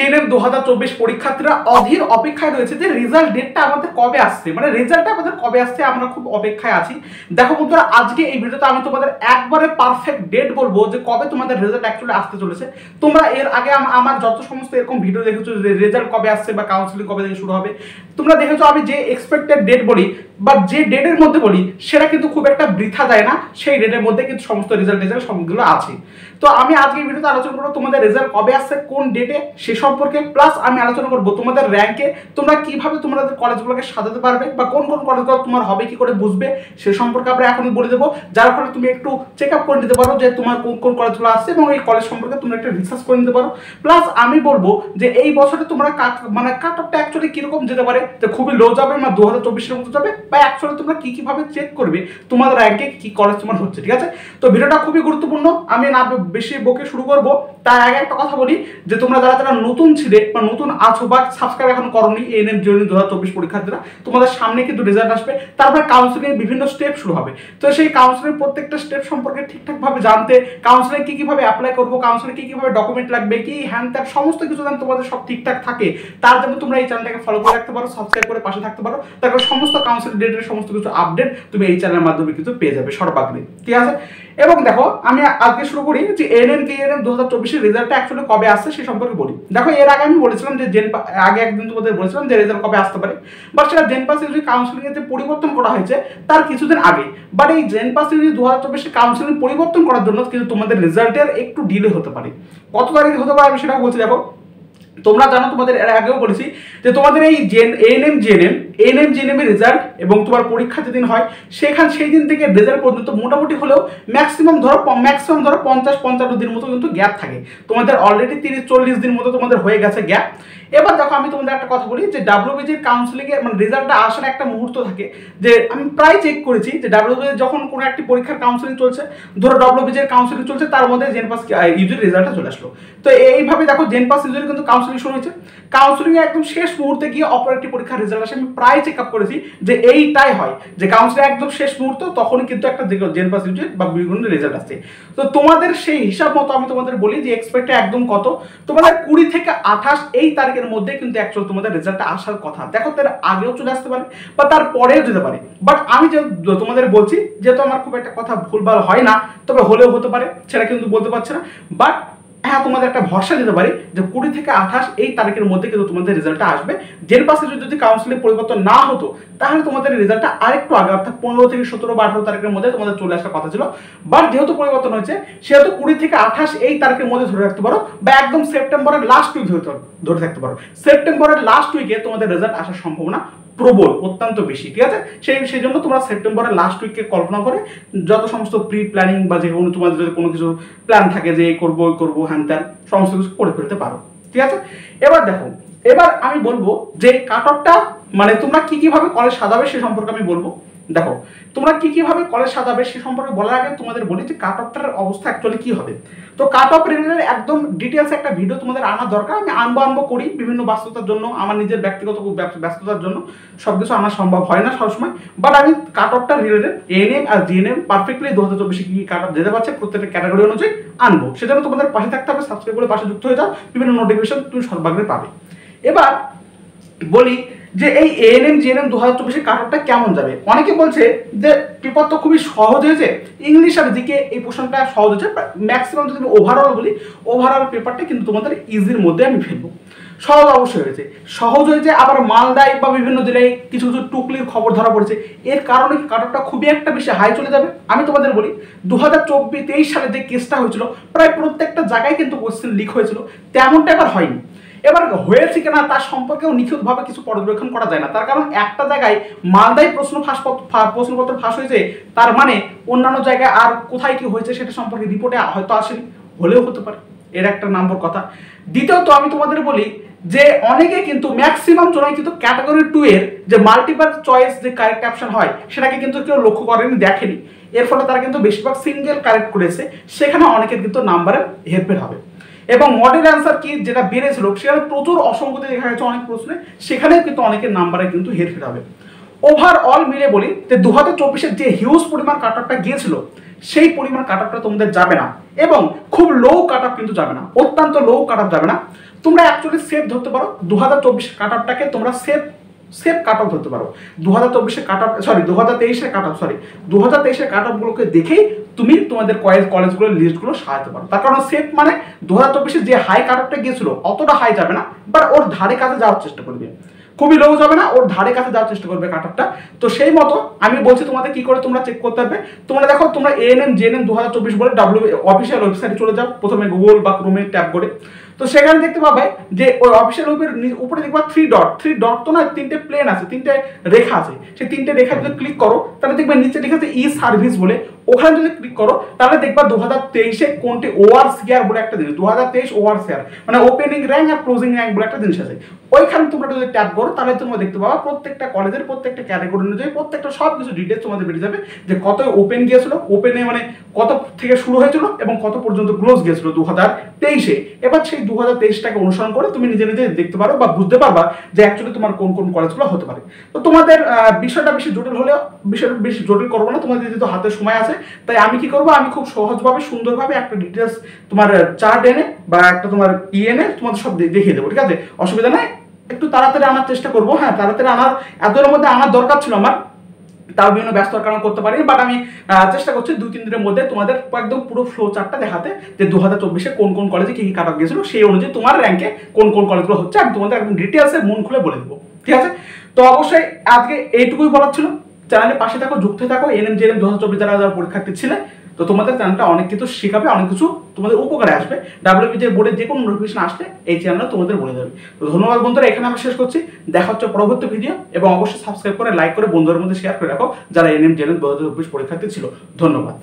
GNM 2024 পরীক্ষার্থীরা অধীর অপেক্ষায় রয়েছে যে রেজাল্ট ডেটটা আমাদের কবে আসছে, মানে রেজাল্টটা আমাদের কবে আসছে আমরা খুব অপেক্ষায় আছি। দেখো বন্ধুরা, আজকে এই ভিডিওতে আমি তোমাদের একবারে পারফেক্ট ডেট বলবো যে কবে তোমাদের রেজাল্ট অ্যাকচুয়ালি আসতে চলেছে। তোমরা এর আগে আমার যত সমস্ত এরকম ভিডিও দেখেছো যে রেজাল্ট কবে আসছে বা কাউন্সিলিং কবে থেকে শুরু হবে, তোমরা দেখেছো আমি যে এক্সপেক্টেড ডেট বলি বা যে ডেটের মধ্যে বলি সেটা কিন্তু খুব একটা বৃথা যায় না, সেই ডেটের মধ্যে কিন্তু সমস্ত রেজাল্ট সবগুলো আছে। তো আমি আজকে এই ভিডিওতে আলোচনা করবো তোমাদের রেজাল্ট কবে আসছে, কোন ডেটে, সে সম্পর্কে। প্লাস আমি আলোচনা করবো তোমাদের র্যাঙ্কে তোমরা কিভাবে তোমাদের কলেজগুলোকে সাজাতে পারবে বা কোন কোন কলেজগুলো তোমার হবে কি করে বুঝবে সে সম্পর্কে আমরা এখন বলে দেবো, যার ফলে তুমি একটু চেক আপ করে নিতে পারো যে তোমার কোন কোন কলেজগুলো আসছে এবং এই কলেজ সম্পর্কে তোমরা একটা রিসার্চ করে নিতে পারো। প্লাস আমি বলবো যে এই বছরে তোমরা মানে কাট অফটা অ্যাকচুয়ালি কিরকম যেতে পারে, যে খুবই লো যাবে না 2024-এর মতো যাবে, বা অ্যাকচুয়ালি তোমরা কি কিভাবে চেক করবে তোমাদের র্যাঙ্কে কি কলেজ তোমার হচ্ছে। ঠিক আছে, তো ভিডিওটা খুবই গুরুত্বপূর্ণ। আমি না বেশি বকে শুরু করবো তার আগে একটা কথা বলি যে তোমরা যারা যারা নতুন ছিলে বা নতুন আছো বা সাবস্ক্রাইব এখন করোনি এএনএম জেএনএম 2024 পরীক্ষার্থীরা, তোমাদের সামনে কিন্তু রেজাল্ট আসবে, তারপরে কাউন্সিলিং এর বিভিন্ন স্টেপ শুরু হবে। তো সেই কাউন্সিলিং প্রত্যেকটা স্টেপ সম্পর্কে ঠিকঠাক ভাবে জানতে, কাউন্সিলিং কি কিভাবে অ্যাপ্লাই করবো, কাউন্সিলিং কি কিভাবে ডকুমেন্ট লাগবে, কি হ্যান্ড ত্যাগ সমস্ত কিছু যেন তোমাদের সব ঠিকঠাক থাকে, তার জন্য তোমরা এই চ্যানেলটাকে ফলো করে রাখতে পারো, সাবস্ক্রাইব করে পাশে থাকতে পারো। তারপর সমস্ত কাউন্সিলিং ডেটের সমস্ত কিছু আপডেট তুমি এই চ্যানেলের মাধ্যমে কিন্তু পেয়ে যাবে সর্বাগ্রে। ঠিক আছে, এবং দেখো আমি আজকে শুরু করি যে এএনএম 2024-এর রেজাল্টটা অ্যাকচুয়ালি কবে আসছে সে সম্পর্কে বলি। দেখো এর আগে আমি বলেছিলাম যে আগে একদিন তোমাদের বলেছিলাম যে রেজাল্ট কবে আসতে পারে, বাট সেটা জেনপাস ইউজি কাউন্সিলিং এর যে পরিবর্তন করা হয়েছে তার কিছুদিন আগে। বাট এই জেনপাস ইউজি 2024-এর কাউন্সিলিং পরিবর্তন করার জন্য কিন্তু তোমাদের রেজাল্টের একটু ডিলে হতে পারে। কত তারিখ হতে পারে আমি সেটা বলছি। দেখো তোমরা জানো, তোমাদের এর আগেও বলেছি যে তোমাদের এই এএনএম জেএনএম এর রেজাল্ট এবং তোমার পরীক্ষা যেদিন হয় সেই দিন থেকে রেজাল্ট পর্যন্ত মোটামুটি হলেও ম্যাক্সিমাম ধরো 50-55 দিন মতো কিন্তু গ্যাপ থাকে। তোমাদের অলরেডি 30-40 দিন মতো তোমাদের হয়ে গেছে গ্যাপ। এবার দেখো আমি তোমাদের একটা কথা বলি যে ডাব্লিউবিজির কাউন্সিলিং এর মানে রেজাল্টটা আসার একটা মুহূর্ত থাকে, যে আমি প্রায় চেক করেছি যে ডাব্লিউবিজি যখন কোনো একটি পরীক্ষার কাউন্সিলিং চলছে, ধরো ডাব্লিউবিজির কাউন্সিলিং চলছে, তার মধ্যে জেনপাস ইউজির রেজাল্টটা চলে আসলো। তো এইভাবে দেখো জেনপাস ইউজির কিন্তু কাউন্সিলিং শুরু হয়েছে, কাউন্সিলিং এ একদম শেষ মুহূর্তে গিয়ে অপর একটি পরীক্ষার রেজাল্ট আসে। আমি প্রায় চেক আপ করেছি যে এইটাই হয়, যে কাউন্সিলিং একদম শেষ মুহূর্ত তখনই কিন্তু একটা জেনপাস ইউজির বা বিভিন্ন রেজাল্ট আসছে। তো তোমাদের সেই হিসাব মতো আমি তোমাদের বলি যে এক্সপেক্ট একদম কত, তোমাদের 20 থেকে 28 এই তারিখের মধ্যে কিন্তু অ্যাকচুয়ালি তোমাদের রেজাল্টটা আসার কথা। দেখো তার আগেও চলে আসতে পারে বা তার পরেও যেতে পারে, বাট আমি যে তোমাদের বলছি যেহেতু আমার খুব একটা কথা ভুলভাল হয় না, তবে হলেও হতে পারে সেটা কিন্তু বলতে পারছি না। বাট হ্যাঁ, তোমাদের একটা ভরসা দিতে পারি যে 20 থেকে 28 এই তারিখের মধ্যে কিন্তু তোমাদের রেজাল্টটা আসবে। জেনপাসে যদি কাউন্সিলিং পরিবর্তন না হতো তাহলে তোমাদের রেজাল্টটা আরেকটু আগে অর্থাৎ 15 থেকে 17 বা 18 তারিখের মধ্যে তোমাদের চলে আসার কথা ছিল। বাট যেহেতু পরিবর্তন হয়েছে সেহেতু 20 থেকে 28 এই তারিখের মধ্যে ধরে রাখতে পারো, বা একদম সেপ্টেম্বরের লাস্ট উইক ধরে থাকতে পারো। সেপ্টেম্বরের লাস্ট উইকে তোমাদের রেজাল্ট আসার সম্ভাবনা প্রবল, অত্যন্ত বেশি। ঠিক আছে, সেই জন্য তোমরা সেপ্টেম্বরের লাস্ট উইককে কল্পনা করে যত সমস্ত প্রি প্ল্যানিং বা যে কোনো তোমাদের যদি কোনো কিছু প্ল্যান থাকে যে এই করবো ওই করবো হ্যান ত্যান সমস্ত কিছু করে ফেলতে পারো। ঠিক আছে, এবার দেখো এবার আমি বলবো যে কাট অফটা মানে তোমরা কি কিভাবে কলেজ সাজাবে সে সম্পর্কে আমি বলবো। দেখো তোমরা কি কিভাবে কলেজ সাজাবে সে সম্পর্কে বলার আগে তোমাদের বলি যে কাট অফটার অবস্থা অ্যাকচুয়ালি কি হবে। তো কাট অফ রিলেটেড একদম ডিটেলস একটা ভিডিও তোমাদের আনা দরকার। আমি আনবো করি বিভিন্ন ব্যস্ততার জন্য, আমার নিজের ব্যক্তিগত ব্যস্ততার জন্য সবকিছু আনা সম্ভব হয় না সবসময়। বাট আমি কাট অফটা রিলেটেড এএনএম আর জিএনএম পারফেক্টলি 2024 কি কাট অফ যেতে পারছে প্রত্যেকটা ক্যাটাগরি অনুযায়ী আনবো। সেজন্য তোমাদের পাশে থাকতে হবে, সাবস্ক্রাইব করে পাশে যুক্ত হয়ে যাও, বিভিন্ন নোটিফিকেশন তুমি সর্বাগ্রে পাবে। এবার বলি যে এই এএনএম জিএনএম 2024 কাট অফটা কেমন যাবে। অনেকে বলছে যে পেপার তো খুবই সহজ হয়েছে, ইংলিশ আর দিকে এই পোর্শনটা সহজ হয়েছে। ম্যাক্সিমাম যদি আমি ওভারঅল বলি, ওভারঅল পেপারটা কিন্তু তোমাদের ইজির মধ্যে আমি ফেলবো। সহজ অবশ্যই হয়েছে, সহজ হয়েছে। আবার মালদায় বা বিভিন্ন জেলায় কিছু কিছু টুকলির খবর ধরা পড়েছে, এর কারণে কাট অফটা খুবই একটা বেশি হাই চলে যাবে। আমি তোমাদের বলি 2023 সালে যে কেসটা হয়েছিল প্রায় প্রত্যেকটা জায়গায় কিন্তু কোশ্চেন লিক হয়েছিল, তেমনটা এবার হয়নি। এবার হয়েছে কিনা তার সম্পর্কেও নিখুঁতভাবে কিছু পর্যবেক্ষণ করা যায় না, তার কারণ একটা জায়গায় মালদায় প্রশ্নপত্র ফাঁস হয়েছে, তার মানে অন্যান্য জায়গায় আর কোথায় কি হয়েছে সেটা সম্পর্কে রিপোর্টে হয়তো আসেনি, হলেও হতে পারে, এর একটা নম্বর কথা। দ্বিতীয়ত আমি তোমাদের বলি যে অনেকে কিন্তু ম্যাক্সিমাম জনাই কিন্তু ক্যাটাগরি 2 এর যে মাল্টিপল চয়েস যে কারেক্ট অপশন হয় সেটাকে কিন্তু কেউ লক্ষ্য করেনি, দেখেনি। এর ফলে তারা কিন্তু বেশিরভাগ সিঙ্গেল কারেক্ট করেছে, সেখানে অনেকের কিন্তু নাম্বারের হেরফের হবে। এবং মডেল অ্যান্সার কি যেটা বেড়েছিল সেখানে প্রচুর অসঙ্গতি দেখা গেছে অনেক প্রশ্নে, সেখানেও কিন্তু অনেকের নাম্বারে কিন্তু হেরফের হবে। ওভারঅল মিলে বলি যে 2024-এর যে হিউজ পরিমাণ কাট অফটা গিয়েছিল সেই পরিমাণ কাট অফটা তোমাদের যাবে না, এবং খুব লো কাট অফ কিন্তু যাবে না, অত্যন্ত লো কাট অফ যাবে না। তোমরা অ্যাকচুয়ালি সেফ ধরতে পারো 2024 কাট অফটাকে তোমরা সেফ কাট অফ ধরতে পারো। 2024 cut off sorry 2023 cut off sorry 2023 cut off গুলোকে দেখেই তুমি তোমাদের কলেজগুলোর লিস্টগুলো সাজাতে পারো। তার কারণ সেফ মানে 2024 যে হাই কাট অফটা গিয়েছিল অতটা হাই যাবে না, বাট ওর ধারে কাছে যাওয়ার চেষ্টা করবে, খুবই লো যাবে না, ওর ধারে কাছে যাওয়ার চেষ্টা করবে কাট অফটা। তো সেই মতো আমি বলছি তোমাদের কি করে তোমরা চেক করতে হবে। তোমরা দেখো, তোমরা এএনএম জেএনএম 2024 বলে অফিসিয়াল ওয়েবসাইটে চলে যাও, প্রথমে গুগল বা ক্রোমে ট্যাপ করে। তো সেখানে দেখতে পাবে যে ওই অফিসিয়াল ওয়েবের উপরে দেখবা থ্রি ডট তো না, তিনটে প্লেন আছে, তিনটে রেখা আছে। সেই তিনটে রেখা যদি ক্লিক করো তাহলে দেখবে নিচে লেখা আছে ই সার্ভিস বলে, ওখানে যদি ক্লিক করো তাহলে দেখবা 2023 কোনটি ওআর শেয়ার বলে একটা জিনিস, 2023 ওআর শেয়ার মানে ওপেনিং র্যাঙ্ক আর ক্লোজিং র্যাঙ্ক বলে একটা জিনিস আছে। ওইখানে তোমরা যদি ট্যাপ করো তাহলে তোমরা দেখতে পাবা প্রত্যেকটা কলেজের প্রত্যেকটা ক্যাটাগরি অনুযায়ী প্রত্যেকটা সব কিছু ডিটেলস তোমাদের বেরিয়ে যাবে, যে কত ওপেন গিয়েছিল, ওপেনে মানে কত থেকে শুরু হয়েছিল এবং কত পর্যন্ত ক্লোজ গিয়েছিল 2023-এ। এবার সেই 2023টাকে অনুসরণ করে তুমি নিজে নিজে দেখতে পারো বা বুঝতে পারবা যে অ্যাকচুয়ালি তোমার কোন কোন কলেজগুলো হতে পারে। তো তোমাদের বিষয়টা বেশি জটিল হলেও বিষয়টা বেশি জটিল করবো না, তোমাদের যেহেতু হাতে সময় আছে তাই আমি কি করবো, আমি খুব সহজভাবে সুন্দরভাবে একটা ডিটেলস তোমার চার্ট এনে বা একটা তোমার এনে তোমাদের সব দেখিয়ে দেবো, ঠিক আছে? অসুবিধা নাই, একটু তাড়াতাড়ি আনার চেষ্টা করবো। হ্যাঁ, তাড়াতাড়ি আনার এতদিনের মধ্যে আনার দরকার ছিল আমার, তাও বিভিন্ন ব্যস্ততার কারণে করতে পারিনি, বাট আমি চেষ্টা করছি 2-3 দিনের মধ্যে তোমাদের একদম পুরো ফ্লো চার্টটা দেখাতে, যে 2024-এ কোন কোন কলেজে কি কি কাট অফ গিয়েছিল, সেই অনুযায়ী তোমার র্যাঙ্কে কোন কোন কলেজগুলো হচ্ছে আমি তোমাদের একদম ডিটেলসে মন খুলে বলে দেবো, ঠিক আছে? তো অবশ্যই আজকে এইটুকুই বলার ছিল। চ্যানেলের পাশে থাকো, যুক্ত থাকো। এনএম জেএনএম 2024 যারা পরীক্ষার্থী ছিলে, তো তোমাদের চ্যানেলটা অনেক কিছু শেখাবে, অনেক কিছু তোমাদের উপকারে আসবে। ডাব্লিউবিজে বোর্ডের যে কোনো নোটিফিকেশন আসলে এই চ্যানেলটা তোমাদের বলে দেবে। তো ধন্যবাদ বন্ধুরা, এখানে আমি শেষ করছি। দেখা হচ্ছে পরবর্তী ভিডিও, এবং অবশ্যই সাবস্ক্রাইব করে লাইক করে বন্ধুদের মধ্যে শেয়ার করে রাখো যারা এনএম জেএনএম 2024 পরীক্ষার্থী ছিল। ধন্যবাদ।